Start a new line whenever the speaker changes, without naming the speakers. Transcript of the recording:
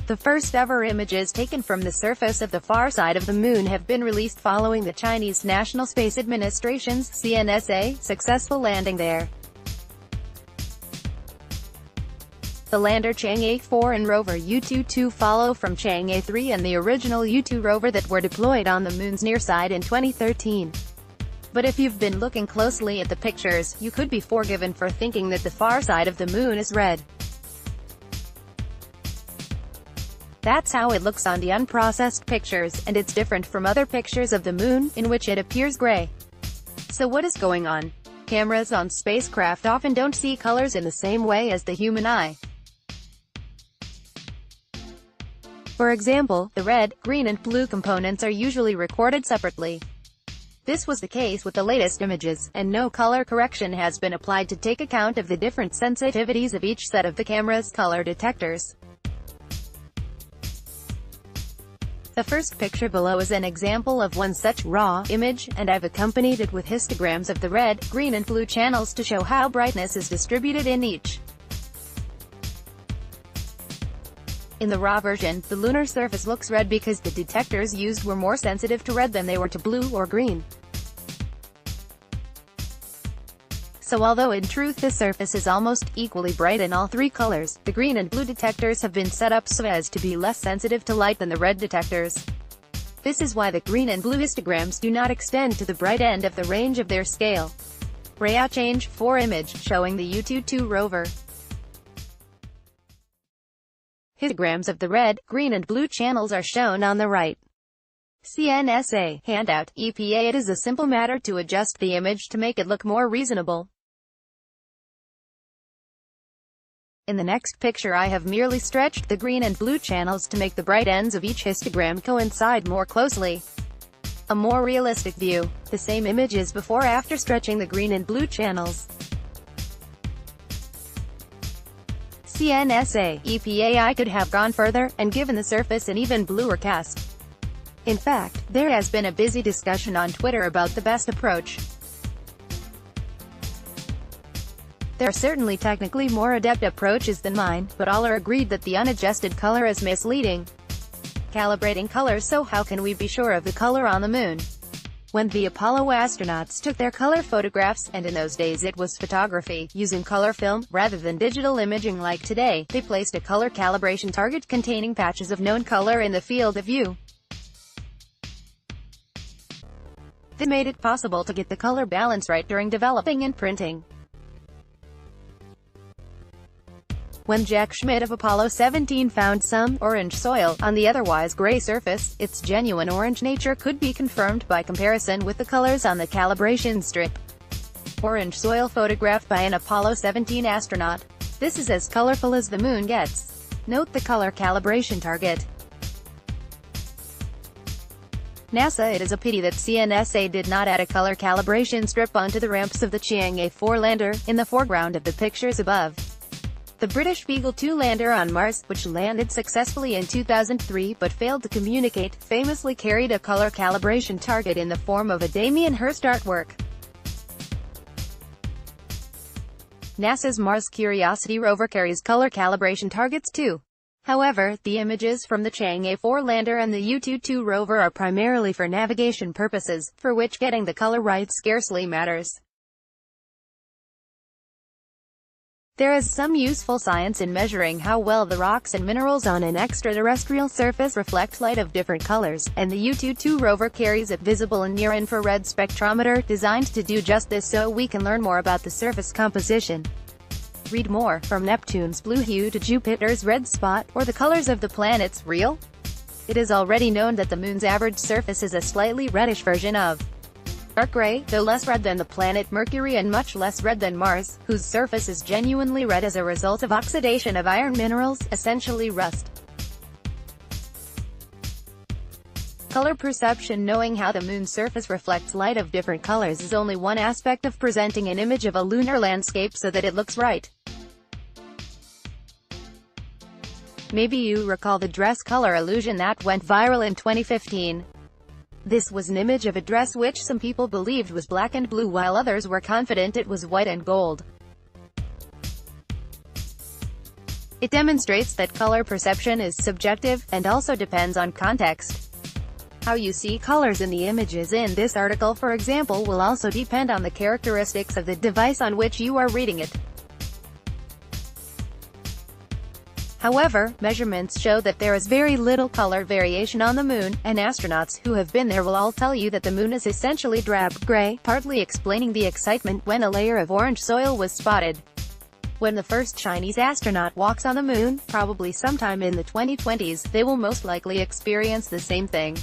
The first ever images taken from the surface of the far side of the moon have been released following the Chinese National Space Administration's (CNSA) successful landing there. The lander Chang'e 4 and rover Yutu 2 follow from Chang'e 3 and the original Yutu rover that were deployed on the moon's near side in 2013. But if you've been looking closely at the pictures, you could be forgiven for thinking that the far side of the moon is red. That's how it looks on the unprocessed pictures, and it's different from other pictures of the moon, in which it appears gray. So what is going on? Cameras on spacecraft often don't see colors in the same way as the human eye. For example, the red, green and blue components are usually recorded separately. This was the case with the latest images, and no color correction has been applied to take account of the different sensitivities of each set of the camera's color detectors. The first picture below is an example of one such raw image, and I've accompanied it with histograms of the red, green and blue channels to show how brightness is distributed in each. In the raw version, the lunar surface looks red because the detectors used were more sensitive to red than they were to blue or green. So although in truth the surface is almost equally bright in all three colors, the green and blue detectors have been set up so as to be less sensitive to light than the red detectors. This is why the green and blue histograms do not extend to the bright end of the range of their scale. Chang'e 4 image, showing the Yutu 2 rover. Histograms of the red, green and blue channels are shown on the right. CNSA handout, EPA. It is a simple matter to adjust the image to make it look more reasonable. In the next picture I have merely stretched the green and blue channels to make the bright ends of each histogram coincide more closely. A more realistic view. The same image as before after stretching the green and blue channels. CNSA, EPA. I could have gone further, and given the surface an even bluer cast. In fact, there has been a busy discussion on Twitter about the best approach. There are certainly technically more adept approaches than mine, but all are agreed that the unadjusted color is misleading. Calibrating colors. So how can we be sure of the color on the moon? When the Apollo astronauts took their color photographs, and in those days it was photography, using color film, rather than digital imaging like today, they placed a color calibration target containing patches of known color in the field of view. This made it possible to get the color balance right during developing and printing. When Jack Schmitt of Apollo 17 found some orange soil on the otherwise gray surface, its genuine orange nature could be confirmed by comparison with the colors on the calibration strip. Orange soil photographed by an Apollo 17 astronaut. This is as colorful as the moon gets. Note the color calibration target. NASA. It is a pity that CNSA did not add a color calibration strip onto the ramps of the Chang'e 4 lander, in the foreground of the pictures above. The British Beagle 2 lander on Mars, which landed successfully in 2003 but failed to communicate, famously carried a color calibration target in the form of a Damien Hirst artwork. NASA's Mars Curiosity rover carries color calibration targets too. However, the images from the Chang'e 4 lander and the Yutu 2 rover are primarily for navigation purposes, for which getting the color right scarcely matters. There is some useful science in measuring how well the rocks and minerals on an extraterrestrial surface reflect light of different colors, and the Yutu 2 rover carries a visible and near-infrared spectrometer, designed to do just this so we can learn more about the surface composition. Read more, from Neptune's blue hue to Jupiter's red spot, or the colors of the planets, real? It is already known that the moon's average surface is a slightly reddish version of dark gray, though less red than the planet Mercury and much less red than Mars, whose surface is genuinely red as a result of oxidation of iron minerals, essentially rust. Color perception. Knowing how the moon's surface reflects light of different colors is only one aspect of presenting an image of a lunar landscape so that it looks right. Maybe you recall the dress color illusion that went viral in 2015. This was an image of a dress which some people believed was black and blue while others were confident it was white and gold. It demonstrates that color perception is subjective, and also depends on context. How you see colors in the images in this article, for example, will also depend on the characteristics of the device on which you are reading it. However, measurements show that there is very little color variation on the moon, and astronauts who have been there will all tell you that the moon is essentially drab-gray, partly explaining the excitement when a layer of orange soil was spotted. When the first Chinese astronaut walks on the moon, probably sometime in the 2020s, they will most likely experience the same thing.